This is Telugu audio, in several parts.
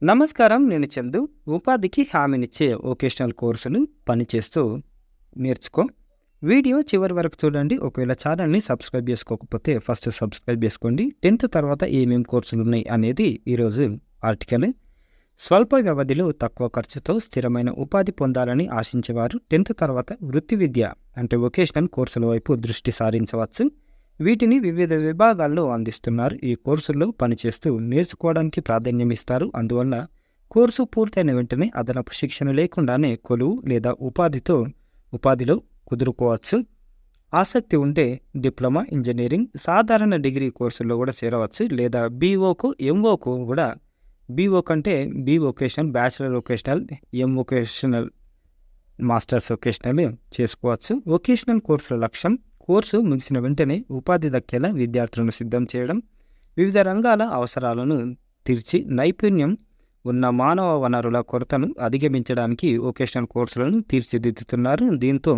నమస్కారం. నేను చందు. ఉపాధికి హామీనిచ్చే వొకేషనల్ కోర్సులు పనిచేస్తూ నేర్చుకో. వీడియో చివరి వరకు చూడండి. ఒకవేళ ఛానల్‌ని సబ్స్క్రైబ్ చేసుకోకపోతే ఫస్ట్ సబ్స్క్రైబ్ చేసుకోండి. 10థ్ తర్వాత ఏమేం కోర్సులున్నాయి అనేది ఈరోజు ఆర్టికల్. స్వల్ప వ్యవధిలో తక్కువ ఖర్చుతో స్థిరమైన ఉపాధి పొందాలని ఆశించేవారు 10థ్ తర్వాత వృత్తి విద్య అంటే వొకేషనల్ కోర్సుల వైపు దృష్టి సారించవచ్చు. వీటిని వివిధ విభాగాల్లో అందిస్తున్నారు. ఈ కోర్సుల్లో పనిచేస్తూ నేర్చుకోవడానికి ప్రాధాన్యం ఇస్తారు. అందువల్ల కోర్సు పూర్తయిన వెంటనే అదనపు శిక్షణ లేకుండానే కొలువు లేదా ఉపాధిలో కుదురుకోవచ్చు. ఆసక్తి ఉంటే డిప్లొమా ఇంజనీరింగ్ సాధారణ డిగ్రీ కోర్సుల్లో కూడా చేరవచ్చు. లేదా బీఓకు ఎంఓకు కూడా బీఓ కంటే B vocational, bachelor vocational, M vocational, masters vocational చేసుకోవచ్చు. వొకేషనల్ కోర్సుల లక్ష్యం కోర్సు ముగిసిన వెంటనే ఉపాధి దక్కేలా విద్యార్థులను సిద్ధం చేయడం, వివిధ రంగాల అవసరాలను తీర్చి నైపుణ్యం ఉన్న మానవ వనరుల కొరతను అధిగమించడానికి వొకేషనల్ కోర్సులను తీర్చిదిద్దుతున్నారు. దీంతో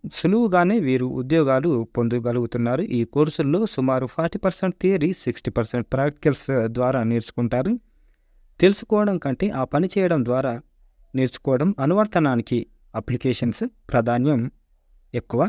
సులువుగానే వీరు ఉద్యోగాలు పొందగలుగుతున్నారు. ఈ కోర్సుల్లో సుమారు 40% థియరీ, 60% ప్రాక్టికల్స్ ద్వారా నేర్చుకుంటారు. తెలుసుకోవడం కంటే ఆ పని చేయడం ద్వారా నేర్చుకోవడం, అనువర్తనానికి అప్లికేషన్స్ ప్రాధాన్యం ఎక్కువ.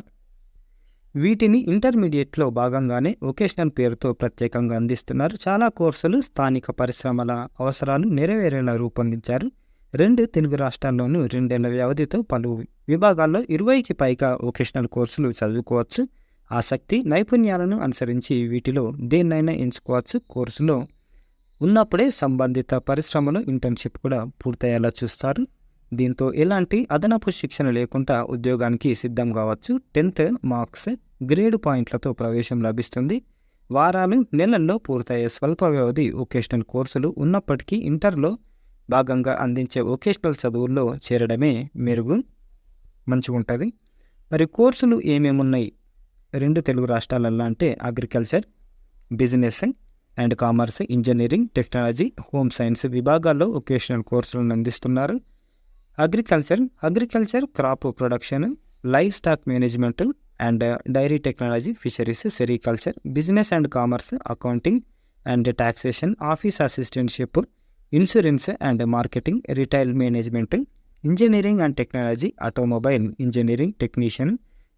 వీటిని ఇంటర్మీడియట్లో భాగంగానే వొకేషనల్ పేరుతో ప్రత్యేకంగా అందిస్తున్నారు. చాలా కోర్సులు స్థానిక పరిశ్రమల అవసరాలు నెరవేరేలా రూపొందించారు. 2 తెలుగు రాష్ట్రాల్లోనూ 2 ఏళ్ల వ్యవధితో పలు విభాగాల్లో 20కి పైగా వొకేషనల్ కోర్సులు చదువుకోవచ్చు. ఆసక్తి, నైపుణ్యాలను అనుసరించి వీటిలో దేన్నైనా ఎంచుకోవచ్చు. కోర్సులో ఉన్నప్పుడే సంబంధిత పరిశ్రమలో ఇంటర్న్షిప్ కూడా పూర్తయ్యేలా చూస్తారు. దీంతో ఎలాంటి అదనపు శిక్షణ లేకుండా ఉద్యోగానికి సిద్ధం కావచ్చు. 10th మార్క్స్, గ్రేడ్ పాయింట్లతో ప్రవేశం లభిస్తుంది. వారాలు, నెలల్లో పూర్తయ్యే స్వల్ప వ్యవధి వొకేషనల్ కోర్సులు ఉన్నప్పటికీ ఇంటర్లో భాగంగా అందించే వొకేషనల్ చదువుల్లో చేరడమే మంచిగా ఉంటుంది. మరి కోర్సులు ఏమేమున్నాయి 2 తెలుగు రాష్ట్రాలల్లో అంటే agriculture, business and commerce, engineering, technology, home science విభాగాల్లో వొకేషనల్ కోర్సులను అందిస్తున్నారు. Agriculture crop production, livestock management and dairy technology, fisheries, sericulture. Business and commerce, accounting and taxation, office assistantship, insurance and marketing, retail management. Engineering and technology, automobile engineering technician,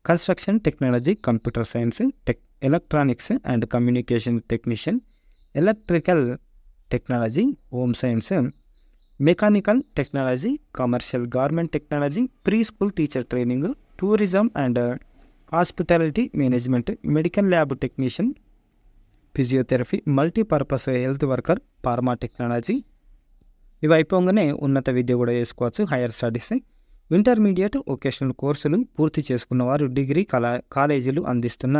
construction technology, computer science, electronics and communication technician, electrical technology, home science, mechanical technology, commercial garment technology, pre school teacher training, tourism and hospitality management, medical lab technician, physiotherapy, multipurpose health worker, pharma technology. ఇవి అయిపోగానే ఉన్నత విద్య కూడా చేసుకోవచ్చు, హైయర్ స్టడీస్. ఇంటర్మీడియట్ వొకేషనల్ కోర్సులు పూర్తి చేసుకున్న వారు డిగ్రీ కాలేజీలు అందిస్తున్న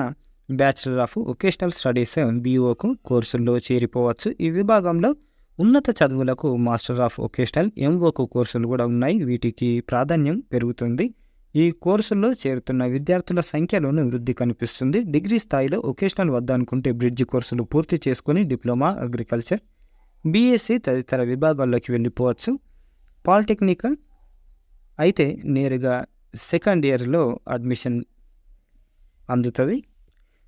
బ్యాచిలర్ ఆఫ్ వొకేషనల్ స్టడీస్ బీఓకు కోర్సుల్లో చేరిపోవచ్చు. ఈ విభాగంలో ఉన్నత చదువులకు మాస్టర్ ఆఫ్ వొకేషనల్, ఎంఓకు కోర్సులు కూడా ఉన్నాయి. వీటికి ప్రాధాన్యం పెరుగుతుంది. ఈ కోర్సుల్లో చేరుతున్న విద్యార్థుల సంఖ్యలోనూ వృద్ధి కనిపిస్తుంది. డిగ్రీ స్థాయిలో వొకేషనల్ వద్దనుకుంటే బ్రిడ్జ్ కోర్సులు పూర్తి చేసుకుని డిప్లొమా, అగ్రికల్చర్, బీఎస్సీ తదితర విభాగాల్లోకి వెళ్ళిపోవచ్చు. పాలిటెక్నిక్ అయితే నేరుగా సెకండ్ ఇయర్లో అడ్మిషన్ అందుతుంది.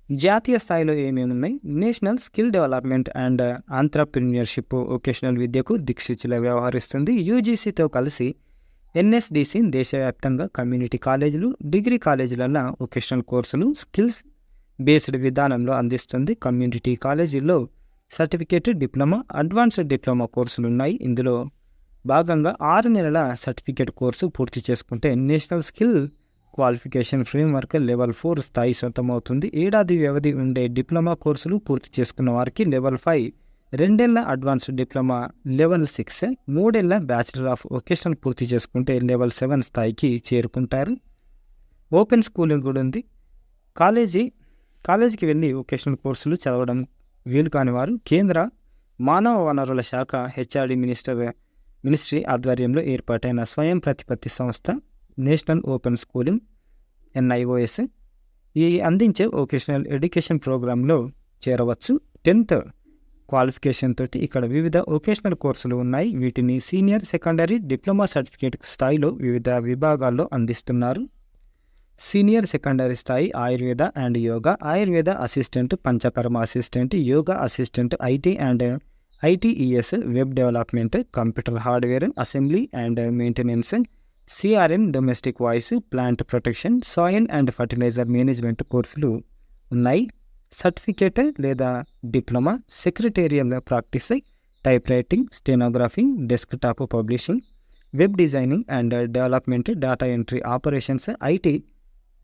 జాతీయ స్థాయిలో ఏమేమి ఉన్నాయి? National skill development and entrepreneurship vocational విద్యకు దిక్సూచిలా వ్యవహరిస్తుంది. యూజీసీతో కలిసి ఎన్ఎస్డిసి దేశవ్యాప్తంగా కమ్యూనిటీ కాలేజీలు, డిగ్రీ కాలేజీలలో వొకేషనల్ కోర్సులు స్కిల్స్ బేస్డ్ విధానంలో అందిస్తుంది. కమ్యూనిటీ కాలేజీల్లో సర్టిఫికేట్, డిప్లొమా, అడ్వాన్స్డ్ డిప్లొమా కోర్సులు ఉన్నాయి. ఇందులో భాగంగా 6 నెలల సర్టిఫికేట్ కోర్సు పూర్తి చేసుకుంటే national skill qualification framework level 4 స్థాయి సొంతమవుతుంది. ఏడాది వ్యవధి ఉండే డిప్లొమా కోర్సులు పూర్తి చేసుకున్న వారికి లెవెల్ 5, 2 ఏళ్ల అడ్వాన్స్డ్ డిప్లొమా లెవెల్ 6, 3 ఏళ్ల బ్యాచిలర్ ఆఫ్ వొకేషనల్ పూర్తి చేసుకుంటే లెవెల్ 7 స్థాయికి చేరుకుంటారు. ఓపెన్ స్కూలింగ్ కూడా ఉంది. కాలేజీకి వెళ్ళి వొకేషనల్ కోర్సులు చదవడం వీలు కాని వారు కేంద్ర మానవ వనరుల శాఖ హెచ్ఆర్డి మినిస్ట్రీ ఆధ్వర్యంలో ఏర్పాటైన స్వయం ప్రతిపత్తి సంస్థ నేషనల్ ఓపెన్ స్కూలింగ్ ఎన్ఐఓఎస్ ఈ అందించే వొకేషనల్ ఎడ్యుకేషన్ ప్రోగ్రాంలో చేరవచ్చు. 10th క్వాలిఫికేషన్ తోటి ఇక్కడ వివిధ వొకేషనల్ కోర్సులు ఉన్నాయి. వీటిని సీనియర్ సెకండరీ డిప్లొమా సర్టిఫికేట్ స్థాయిలో వివిధ విభాగాల్లో అందిస్తున్నారు. సీనియర్ సెకండరీ స్థాయి Ayurveda and yoga, Ayurveda assistant, Panchakarma assistant, yoga assistant, IT and ITES web development, computer hardware assembly and maintenance, CRM domestic voice, plant protection, soil and fertilizer management కోర్సులు ఉన్నాయి. సర్టిఫికేట్ లేదా diploma secretarial practice, type writing, stenography, desktop publishing, web designing and development, data entry operations, IT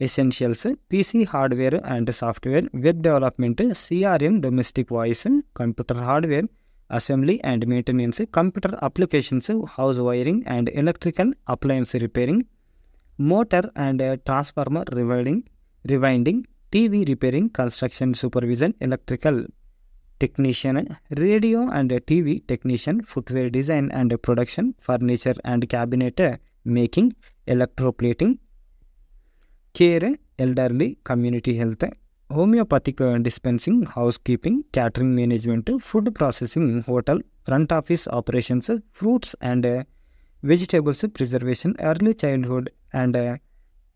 essentials, PC hardware and software, web development, CRM domestic voice, computer hardware assembly and maintenance, computer applications, house wiring and electrical appliance repairing, motor and transformer rewinding, TV repairing, construction supervision, electrical technician, radio and TV technician, footwear design and production, furniture and cabinet making, electroplating, care, elderly, community health, homeopathic dispensing, house keeping, catering management, food processing, hotel, front office operations, fruits and vegetables preservation, early childhood and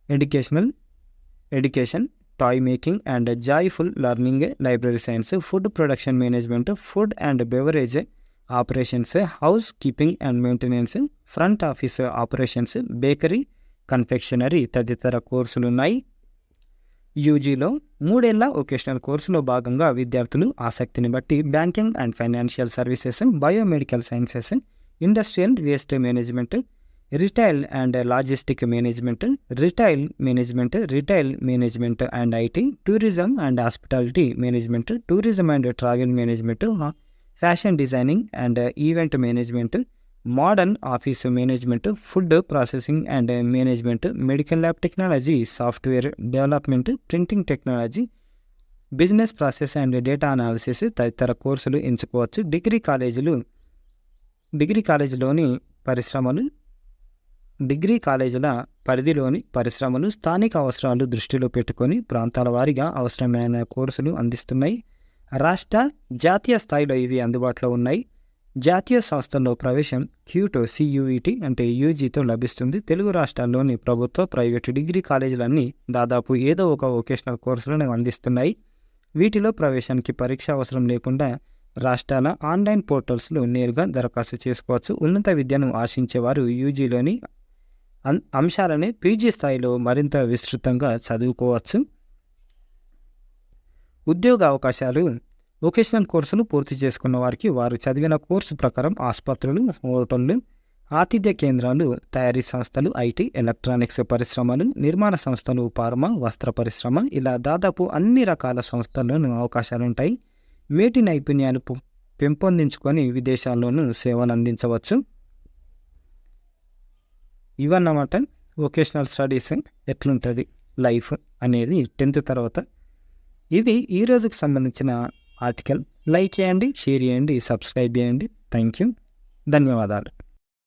education, toy making and joyful learning, library science, food production management, food and beverage operations, house keeping and maintenance, front office operations, bakery, confectionery తదితర కోర్సులున్నాయి. యూజీలో 3 ఏళ్ల వొకేషనల్ కోర్సులో భాగంగా విద్యార్థులు ఆసక్తిని బట్టి banking and financial services, biomedical sciences, industrial waste management, retail and logistic management, retail management and IT, tourism and hospitality management, tourism and travel management, fashion designing and event management, modern office management, food processing and management, medical lab technology, software development, printing technology, business process and data analysis తదితర కోర్సులు ఎంచుకోవచ్చు. డిగ్రీ కాలేజీల పరిధిలోని పరిశ్రమలు స్థానిక అవసరాలు దృష్టిలో పెట్టుకొని ప్రాంతాల వారీగా అవసరమైన కోర్సులు అందిస్తున్నాయి. జాతీయ స్థాయిలో ఇవి అందుబాటులో ఉన్నాయి. జాతీయ సంస్థల్లో ప్రవేశం క్యూటో CUET అంటే యూజీతో లభిస్తుంది. తెలుగు రాష్ట్రాల్లోని ప్రభుత్వ, ప్రైవేటు డిగ్రీ కాలేజీలన్నీ దాదాపు ఏదో ఒక వొకేషనల్ కోర్సులను అందిస్తున్నాయి. వీటిలో ప్రవేశానికి పరీక్ష అవసరం లేకుండా రాష్ట్రాల ఆన్లైన్ పోర్టల్స్లో నేరుగా దరఖాస్తు చేసుకోవచ్చు. ఉన్నత విద్యను ఆశించేవారు యూజీలోని అంశాలని PG స్థాయిలో మరింత విస్తృతంగా చదువుకోవచ్చు. ఉద్యోగ అవకాశాలు. వొకేషనల్ కోర్సులు పూర్తి చేసుకున్న వారికి వారు చదివిన కోర్సు ప్రకారం ఆసుపత్రులు, హోటళ్లు, ఆతిథ్య కేంద్రాలు, తయారీ సంస్థలు, IT, ఎలక్ట్రానిక్స్ పరిశ్రమలు, నిర్మాణ సంస్థలు, ఫార్మా, వస్త్ర పరిశ్రమ ఇలా దాదాపు అన్ని రకాల సంస్థల్లోనూ అవకాశాలుంటాయి. మేటి నైపుణ్యాలు పెంపొందించుకొని విదేశాల్లోనూ సేవలు అందించవచ్చు. ఇవన్నమాట వొకేషనల్ స్టడీస్ ఎట్లుంటుంది లైఫ్ అనేది 10th తర్వాత. ఇది ఈ రోజుకు సంబంధించిన ఆర్టికల్. లైక్ చేయండి, షేర్ చేయండి, సబ్స్క్రైబ్ చేయండి. థ్యాంక్ యూ, ధన్యవాదాలు.